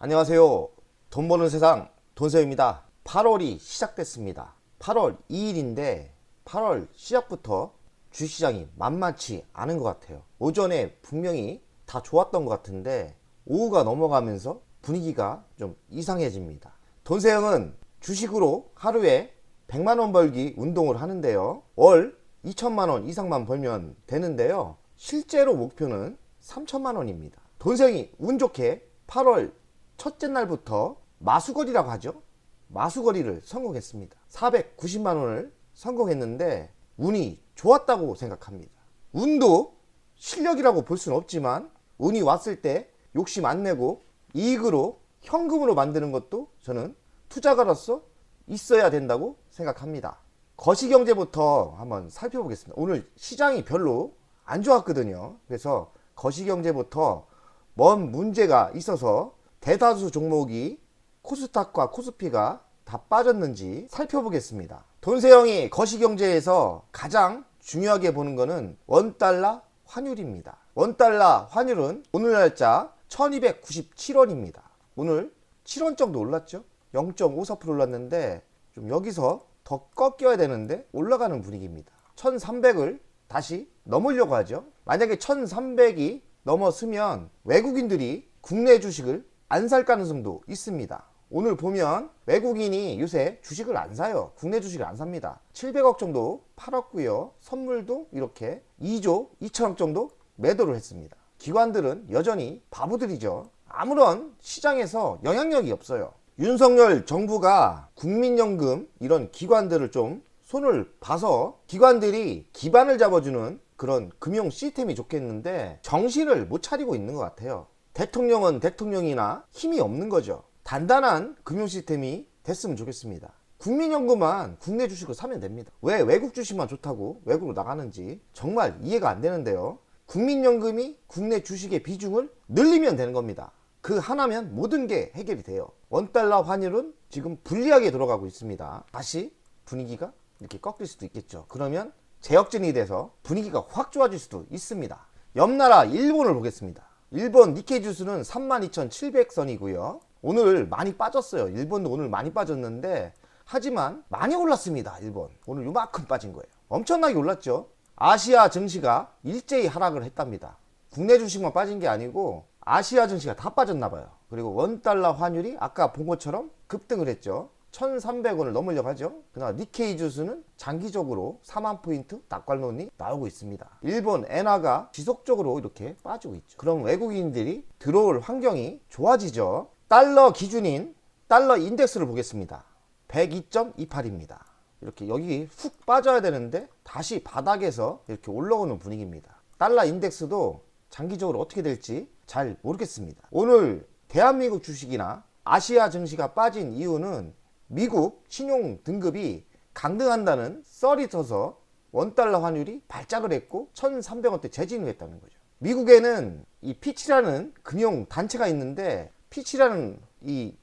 안녕하세요. 돈 버는 세상 돈세입니다. 8월이 시작됐습니다. 8월 2일인데 8월 시작부터 주식시장이 만만치 않은 것 같아요. 오전에 분명히 다 좋았던 것 같은데 오후가 넘어가면서 분위기가 좀 이상해집니다. 돈세형은 주식으로 하루에 100만원 벌기 운동을 하는데요. 월 2천만원 이상만 벌면 되는데요. 실제로 목표는 3천만원입니다. 돈세형이 운 좋게 8월 첫째 날부터 마수거리라고 하죠. 마수거리를 성공했습니다. 490만원을 성공했는데 운이 좋았다고 생각합니다. 운도 실력이라고 볼 수는 없지만 운이 왔을 때 욕심 안 내고 이익으로 현금으로 만드는 것도 저는 투자가로서 있어야 된다고 생각합니다. 거시경제부터 한번 살펴보겠습니다. 오늘 시장이 별로 안 좋았거든요. 그래서 거시경제부터 뭔 문제가 있어서 대다수 종목이 코스닥과 코스피가 다 빠졌는지 살펴보겠습니다. 돈세형이 거시경제에서 가장 중요하게 보는 것은 원달러 환율입니다. 원달러 환율은 오늘 날짜 1297원입니다. 오늘 7원 정도 올랐죠. 0.54% 올랐는데 좀 여기서 더 꺾여야 되는데 올라가는 분위기입니다. 1300을 다시 넘으려고 하죠. 만약에 1300이 넘어서면 외국인들이 국내 주식을 안 살 가능성도 있습니다. 오늘 보면 외국인이 요새 주식을 안 사요. 국내 주식을 안 삽니다. 700억 정도 팔았고요. 선물도 이렇게 2조 2천억 정도 매도를 했습니다. 기관들은 여전히 바보들이죠. 아무런 시장에서 영향력이 없어요. 윤석열 정부가 국민연금 이런 기관들을 좀 손을 봐서 기관들이 기반을 잡아주는 그런 금융 시스템이 좋겠는데 정신을 못 차리고 있는 것 같아요. 대통령은 대통령이나 힘이 없는 거죠. 단단한 금융 시스템이 됐으면 좋겠습니다. 국민연금만 국내 주식을 사면 됩니다. 왜 외국 주식만 좋다고 외국으로 나가는지 정말 이해가 안 되는데요. 국민연금이 국내 주식의 비중을 늘리면 되는 겁니다. 그 하나면 모든 게 해결이 돼요. 원달러 환율은 지금 불리하게 돌아가고 있습니다. 다시 분위기가 이렇게 꺾일 수도 있겠죠. 그러면 재역전이 돼서 분위기가 확 좋아질 수도 있습니다. 옆나라 일본을 보겠습니다. 일본 니케이 지수는 32,700선이고요. 오늘 많이 빠졌어요. 일본도 오늘 많이 빠졌는데 하지만 많이 올랐습니다. 일본 오늘 요만큼 빠진 거예요. 엄청나게 올랐죠. 아시아 증시가 일제히 하락을 했답니다. 국내 주식만 빠진 게 아니고 아시아 증시가 다 빠졌나 봐요. 그리고 원달러 환율이 아까 본 것처럼 급등을 했죠. 1300원을 넘으려고 하죠. 그러나 니케이 지수는 장기적으로 4만 포인트 낙관론이 나오고 있습니다. 일본 엔화가 지속적으로 이렇게 빠지고 있죠. 그럼 외국인들이 들어올 환경이 좋아지죠. 달러 기준인 달러 인덱스를 보겠습니다. 102.28입니다. 이렇게 여기 훅 빠져야 되는데 다시 바닥에서 이렇게 올라오는 분위기입니다. 달러 인덱스도 장기적으로 어떻게 될지 잘 모르겠습니다. 오늘 대한민국 주식이나 아시아 증시가 빠진 이유는 미국 신용 등급이 강등한다는 썰이 터서 원달러 환율이 발작을 했고 1300원대 재진을 했다는 거죠. 미국에는 이 피치라는 금융 단체가 있는데 피치라는 이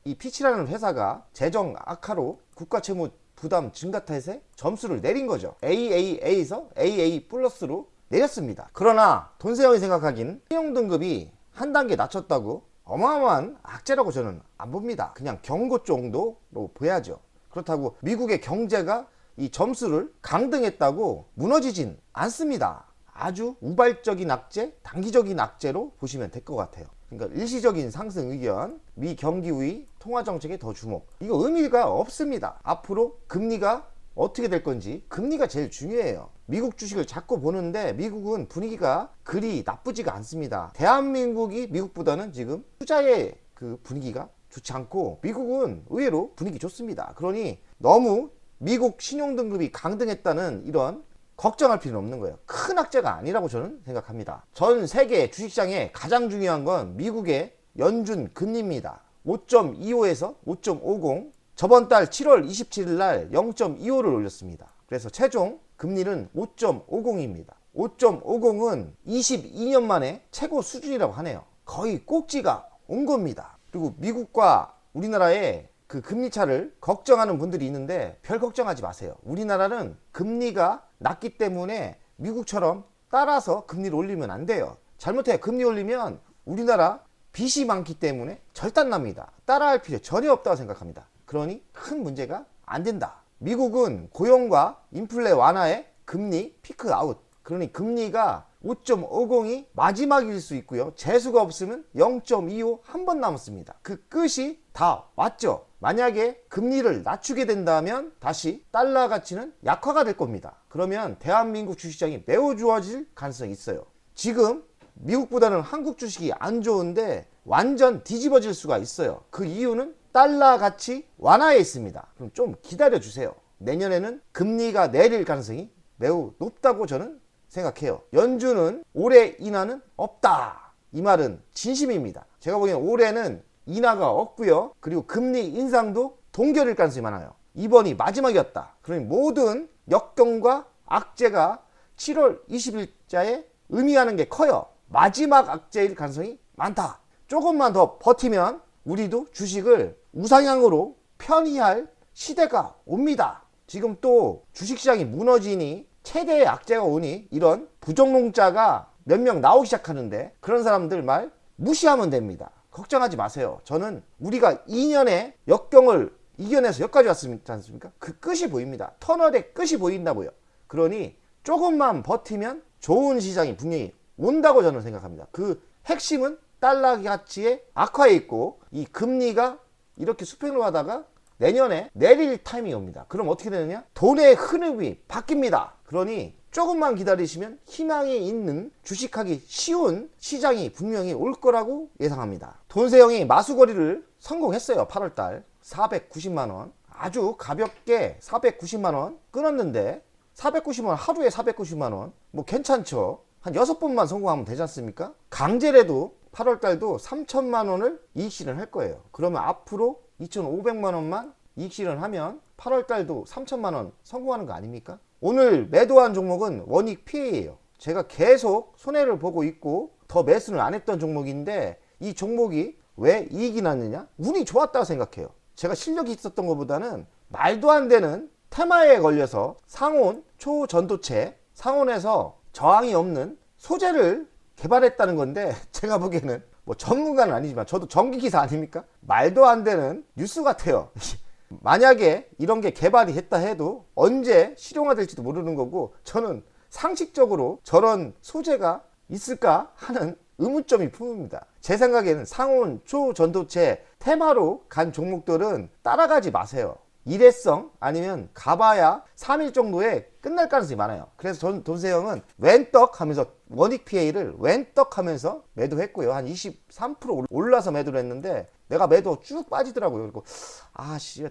피치라는 회사가 재정 악화로 국가 채무 부담 증가 탓에 점수를 내린 거죠. AAA에서 AA 플러스로 내렸습니다. 그러나 돈세형이 생각하기는 신용 등급이 한 단계 낮췄다고 어마어마한 악재라고 저는 안 봅니다. 그냥 경고 정도로 보야죠. 그렇다고 미국의 경제가 이 점수를 강등했다고 무너지진 않습니다. 아주 우발적인 악재, 단기적인 악재로 보시면 될 것 같아요. 그러니까 일시적인 상승 의견, 미 경기 우위, 통화 정책에 더 주목. 이거 의미가 없습니다. 앞으로 금리가 어떻게 될 건지 금리가 제일 중요해요. 미국 주식을 자꾸 보는데 미국은 분위기가 그리 나쁘지가 않습니다. 대한민국이 미국보다는 지금 투자의 그 분위기가 좋지 않고 미국은 의외로 분위기 좋습니다. 그러니 너무 미국 신용등급이 강등했다는 이런 걱정할 필요는 없는 거예요. 큰 악재가 아니라고 저는 생각합니다. 전 세계 주식시장에 가장 중요한 건 미국의 연준 금리입니다. 5.25에서 5.50, 저번 달 7월 27일 날 0.25를 올렸습니다. 그래서 최종 금리는 5.50입니다. 5.50은 22년 만에 최고 수준이라고 하네요. 거의 꼭지가 온 겁니다. 그리고 미국과 우리나라의 그 금리 차를 걱정하는 분들이 있는데 별 걱정하지 마세요. 우리나라는 금리가 낮기 때문에 미국처럼 따라서 금리를 올리면 안 돼요. 잘못해 금리 올리면 우리나라 빚이 많기 때문에 절단납니다. 따라할 필요 전혀 없다고 생각합니다. 그러니 큰 문제가 안 된다. 미국은 고용과 인플레 완화에 금리 피크 아웃. 그러니 금리가 5.50이 마지막일 수 있고요. 재수가 없으면 0.25 한 번 남았습니다. 그 끝이 다 왔죠. 만약에 금리를 낮추게 된다면 다시 달러 가치는 약화가 될 겁니다. 그러면 대한민국 주식시장이 매우 좋아질 가능성이 있어요. 지금 미국보다는 한국 주식이 안 좋은데 완전 뒤집어질 수가 있어요. 그 이유는 달러 가치 완화에 있습니다. 그럼 좀 기다려 주세요. 내년에는 금리가 내릴 가능성이 매우 높다고 저는 생각해요. 연준은 올해 인하는 없다. 이 말은 진심입니다. 제가 보기엔 올해는 인하가 없고요. 그리고 금리 인상도 동결일 가능성이 많아요. 이번이 마지막이었다. 그러니 모든 역경과 악재가 7월 20일자에 의미하는 게 커요. 마지막 악재일 가능성이 많다. 조금만 더 버티면 우리도 주식을 우상향으로 편의할 시대가 옵니다. 지금 또 주식시장이 무너지니 최대의 악재가 오니 이런 부정론자가 몇 명 나오기 시작하는데 그런 사람들 말 무시하면 됩니다. 걱정하지 마세요. 저는 우리가 2년의 역경을 이겨내서 여기까지 왔지 않습니까? 그 끝이 보입니다. 터널의 끝이 보인다고요. 그러니 조금만 버티면 좋은 시장이 분명히 온다고 저는 생각합니다. 그 핵심은 달러 가치의 악화에 있고 이 금리가 이렇게 수평으로 하다가 내년에 내릴 타이밍이 옵니다. 그럼 어떻게 되느냐? 돈의 흐름이 바뀝니다. 그러니 조금만 기다리시면 희망이 있는 주식하기 쉬운 시장이 분명히 올 거라고 예상합니다. 돈세형이 마수거리를 성공했어요. 8월달 490만원 아주 가볍게 490만원 끊었는데 490만원 하루에 490만원 뭐 괜찮죠. 한 6번만 성공하면 되지 않습니까? 강제라도 8월달도 3천만원을 이익 실현할 거예요. 그러면 앞으로 2,500만원만 이익 실현하면 8월달도 3천만원 성공하는 거 아닙니까? 오늘 매도한 종목은 원익 PA예요. 제가 계속 손해를 보고 있고 더 매수를 안 했던 종목인데 이 종목이 왜 이익이 났느냐? 운이 좋았다고 생각해요. 제가 실력이 있었던 것보다는 말도 안 되는 테마에 걸려서 상온 초전도체 상온에서 저항이 없는 소재를 개발했다는 건데 제가 보기에는 뭐 전문가는 아니지만 저도 전기기사 아닙니까? 말도 안 되는 뉴스 같아요. 만약에 이런 게 개발이 했다 해도 언제 실용화될지도 모르는 거고 저는 상식적으로 저런 소재가 있을까 하는 의문점이 품입니다. 제 생각에는 상온 초전도체 테마로 간 종목들은 따라가지 마세요. 일회성 아니면 가봐야 3일 정도에 끝날 가능성이 많아요. 그래서 저는 돈세형은 웬떡 하면서 원익 PA를 웬떡 하면서 매도했고요. 한 23% 올라서 매도를 했는데 내가 매도 쭉 빠지더라고요. 그리고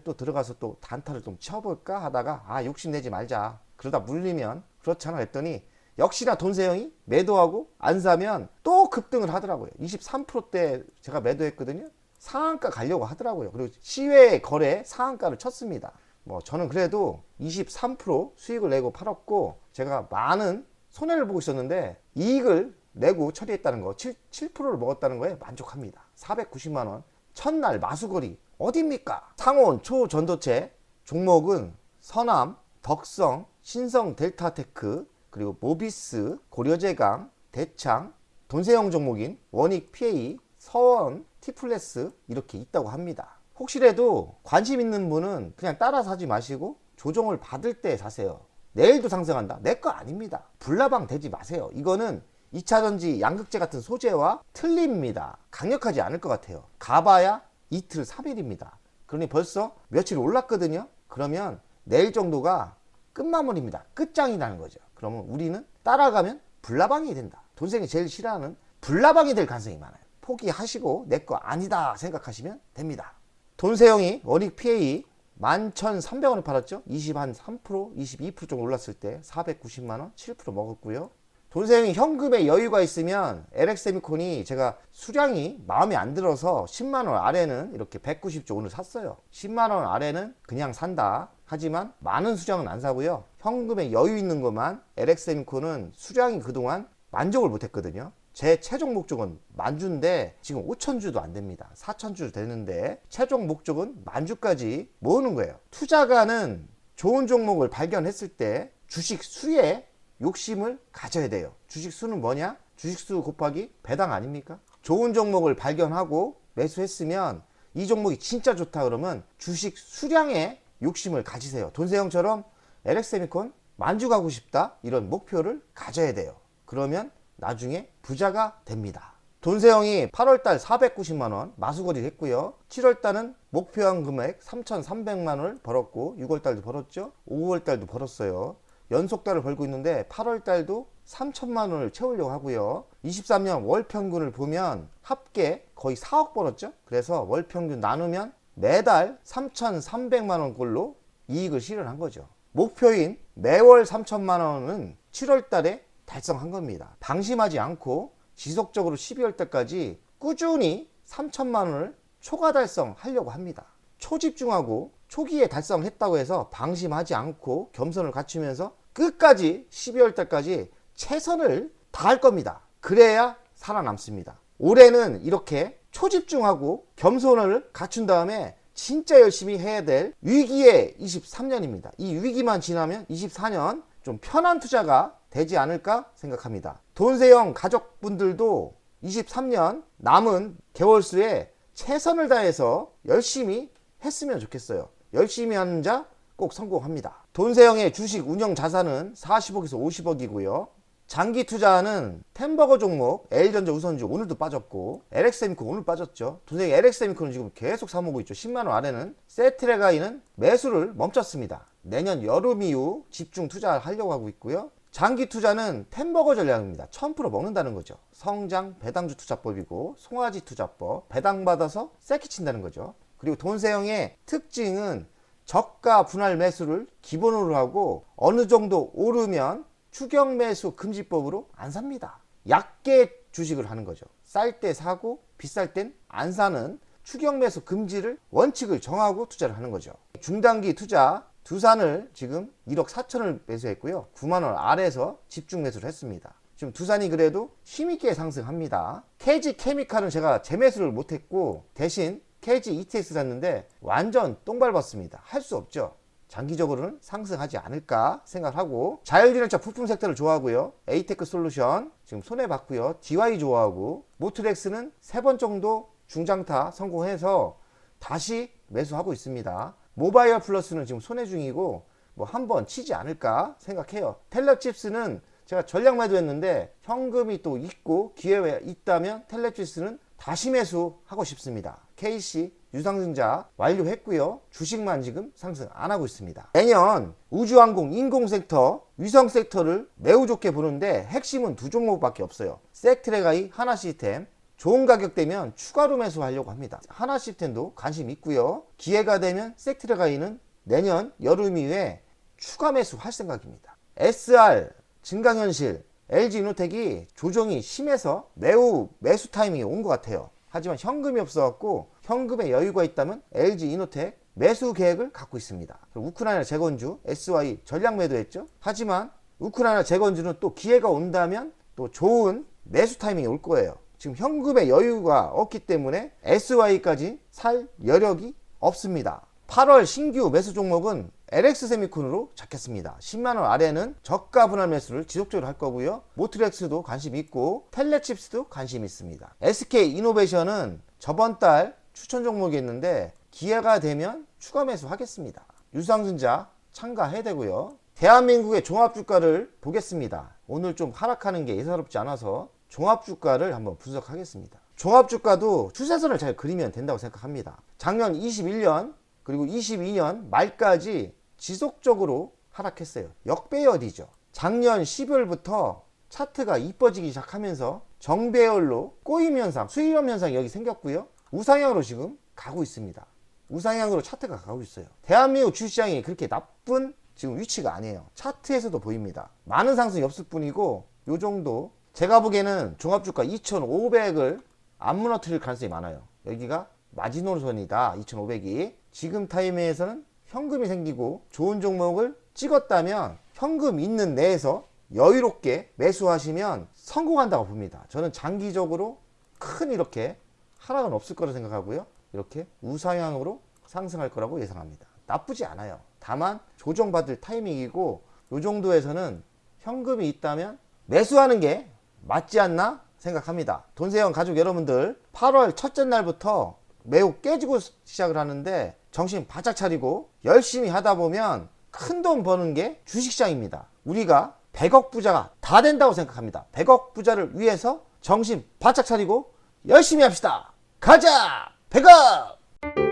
또 들어가서 또 단타를 좀 쳐볼까 하다가 욕심내지 말자. 그러다 물리면 그렇잖아 했더니 역시나 돈세형이 매도하고 안 사면 또 급등을 하더라고요. 23%대 제가 매도했거든요. 상한가 가려고 하더라고요. 그리고 시외 거래 상한가를 쳤습니다. 뭐 저는 그래도 23% 수익을 내고 팔았고 제가 많은 손해를 보고 있었는데 이익을 내고 처리했다는 거 7%를 먹었다는 거에 만족합니다. 490만원 첫날 마수거리 어딥니까? 상온 초전도체 종목은 서남, 덕성, 신성 델타테크 그리고 모비스, 고려제강, 대창, 돈세형 종목인 원익 PA, 서원, T플러스 이렇게 있다고 합니다. 혹시라도 관심 있는 분은 그냥 따라 사지 마시고 조정을 받을 때 사세요. 내일도 상승한다? 내 거 아닙니다. 불나방 되지 마세요. 이거는 2차전지 양극재 같은 소재와 틀립니다. 강력하지 않을 것 같아요. 가봐야 이틀 3일입니다. 그러니 벌써 며칠 올랐거든요. 그러면 내일 정도가 끝마무리입니다. 끝장이라는 거죠. 그러면 우리는 따라가면 불나방이 된다. 돈생이 제일 싫어하는 불나방이 될 가능성이 많아요. 포기하시고 내 거 아니다 생각하시면 됩니다. 돈세형이 원익 PA 11,300원에 팔았죠. 23%, 22% 정도 올랐을 때 490만원 7% 먹었고요. 돈세형이 현금에 여유가 있으면 LX세미콘이 제가 수량이 마음에 안 들어서 10만원 아래는 이렇게 190조 오늘 샀어요. 10만원 아래는 그냥 산다. 하지만 많은 수량은 안 사고요. 현금에 여유 있는 것만 LX세미콘은 수량이 그동안 만족을 못했거든요. 제 최종 목적은 만주인데 지금 5천주도 안 됩니다. 4천주 되는데 최종 목적은 만주까지 모으는 거예요. 투자가는 좋은 종목을 발견했을 때 주식 수에 욕심을 가져야 돼요. 주식 수는 뭐냐? 주식 수 곱하기 배당 아닙니까? 좋은 종목을 발견하고 매수했으면 이 종목이 진짜 좋다 그러면 주식 수량에 욕심을 가지세요. 돈세형처럼 LX세미콘 만주가고 싶다 이런 목표를 가져야 돼요. 그러면 나중에 부자가 됩니다. 돈세형이 8월달 490만원 마수거리를 했고요. 7월달은 목표한 금액 3,300만원을 벌었고 6월달도 벌었죠. 5월달도 벌었어요. 연속달을 벌고 있는데 8월달도 3천만원을 채우려고 하고요. 23년 월평균을 보면 합계 거의 4억 벌었죠. 그래서 월평균 나누면 매달 3,300만원 꼴로 이익을 실현한 거죠. 목표인 매월 3천만원은 7월달에 달성한 겁니다. 방심하지 않고 지속적으로 12월 달까지 꾸준히 3천만원을 초과 달성하려고 합니다. 초집중하고 초기에 달성했다고 해서 방심하지 않고 겸손을 갖추면서 끝까지 12월 달까지 최선을 다할 겁니다. 그래야 살아남습니다. 올해는 이렇게 초집중하고 겸손을 갖춘 다음에 진짜 열심히 해야 될 위기의 23년입니다. 이 위기만 지나면 24년 좀 편한 투자가 되지 않을까 생각합니다. 돈세형 가족분들도 23년 남은 개월수에 최선을 다해서 열심히 했으면 좋겠어요. 열심히 하는 자 꼭 성공합니다. 돈세형의 주식 운영 자산은 40억에서 50억이고요. 장기 투자는 템버거 종목, LG전자 우선주 오늘도 빠졌고 LX세미콘 오늘 빠졌죠. 돈세형 LX세미콘은 지금 계속 사모으고 있죠. 10만원 아래는. 세트레가이는 매수를 멈췄습니다. 내년 여름 이후 집중 투자하려고 하고 있고요. 장기 투자는 템버거 전략입니다. 1000% 먹는다는 거죠. 성장 배당주 투자법이고 송아지 투자법, 배당받아서 세키 친다는 거죠. 그리고 돈세형의 특징은 저가 분할 매수를 기본으로 하고 어느 정도 오르면 추격 매수 금지법으로 안 삽니다. 약게 주식을 하는 거죠. 쌀 때 사고 비쌀 땐 안 사는 추격 매수 금지를 원칙을 정하고 투자를 하는 거죠. 중단기 투자 두산을 지금 1억 4천을 매수했고요. 9만원 아래에서 집중 매수를 했습니다. 지금 두산이 그래도 힘있게 상승합니다. KG 케미칼은 제가 재매수를 못했고 대신 KG ETX 샀는데 완전 똥 밟았습니다. 할 수 없죠. 장기적으로는 상승하지 않을까 생각하고 자율주행차 부품 섹터를 좋아하고요. 에이테크 솔루션 지금 손해봤고요. DY 좋아하고 모트렉스는 3번 정도 중장타 성공해서 다시 매수하고 있습니다. 모바이어 플러스는 지금 손해 중이고 뭐 한번 치지 않을까 생각해요. 텔레칩스는 제가 전략 매도했는데 현금이 또 있고 기회가 있다면 텔레칩스는 다시 매수하고 싶습니다. KC 유상증자 완료했고요. 주식만 지금 상승 안 하고 있습니다. 내년 우주항공 인공 섹터 위성 섹터를 매우 좋게 보는데 핵심은 두 종목밖에 없어요. 섹트레가이 하나시스템 좋은 가격 되면 추가로 매수하려고 합니다. 하나시스템도 관심 있고요. 기회가 되면 섹트레가이는 내년 여름 이후에 추가 매수할 생각입니다. SR 증강현실 LG이노텍이 조정이 심해서 매우 매수 타이밍이 온 것 같아요. 하지만 현금이 없어갖고 현금에 여유가 있다면 LG이노텍 매수 계획을 갖고 있습니다. 우크라이나 재건주 SY 전략 매도했죠. 하지만 우크라이나 재건주는 또 기회가 온다면 또 좋은 매수 타이밍이 올 거예요. 지금 현금에 여유가 없기 때문에 SY까지 살 여력이 없습니다. 8월 신규 매수 종목은 LX세미콘으로 잡겠습니다. 10만원 아래는 저가 분할 매수를 지속적으로 할 거고요. 모트렉스도 관심 있고 텔레칩스도 관심 있습니다. SK이노베이션은 저번 달 추천 종목이 있는데 기회가 되면 추가 매수 하겠습니다. 유상증자 참가해야 되고요. 대한민국의 종합주가를 보겠습니다. 오늘 좀 하락하는 게 예사롭지 않아서 종합주가를 한번 분석하겠습니다. 종합주가도 추세선을 잘 그리면 된다고 생각합니다. 작년 21년 그리고 22년 말까지 지속적으로 하락했어요. 역배열이죠. 작년 12월부터 차트가 이뻐지기 시작하면서 정배열로 꼬임 현상, 수렴 현상이 여기 생겼고요. 우상향으로 지금 가고 있습니다. 우상향으로 차트가 가고 있어요. 대한민국 주식시장이 그렇게 나쁜 지금 위치가 아니에요. 차트에서도 보입니다. 많은 상승이 없을 뿐이고 요 정도 제가 보기에는 종합주가 2,500을 안 무너뜨릴 가능성이 많아요. 여기가 마지노선이다. 2,500이 지금 타이밍에서는 현금이 생기고 좋은 종목을 찍었다면 현금 있는 내에서 여유롭게 매수하시면 성공한다고 봅니다. 저는 장기적으로 큰 이렇게 하락은 없을 거라 생각하고요. 이렇게 우상향으로 상승할 거라고 예상합니다. 나쁘지 않아요. 다만 조정받을 타이밍이고 이 정도에서는 현금이 있다면 매수하는 게 맞지 않나 생각합니다. 돈세형 가족 여러분들, 8월 첫째 날부터 매우 깨지고 시작을 하는데 정신 바짝 차리고 열심히 하다 보면 큰 돈 버는 게 주식시장입니다. 우리가 100억 부자가 다 된다고 생각합니다. 100억 부자를 위해서 정신 바짝 차리고 열심히 합시다. 가자! 100억!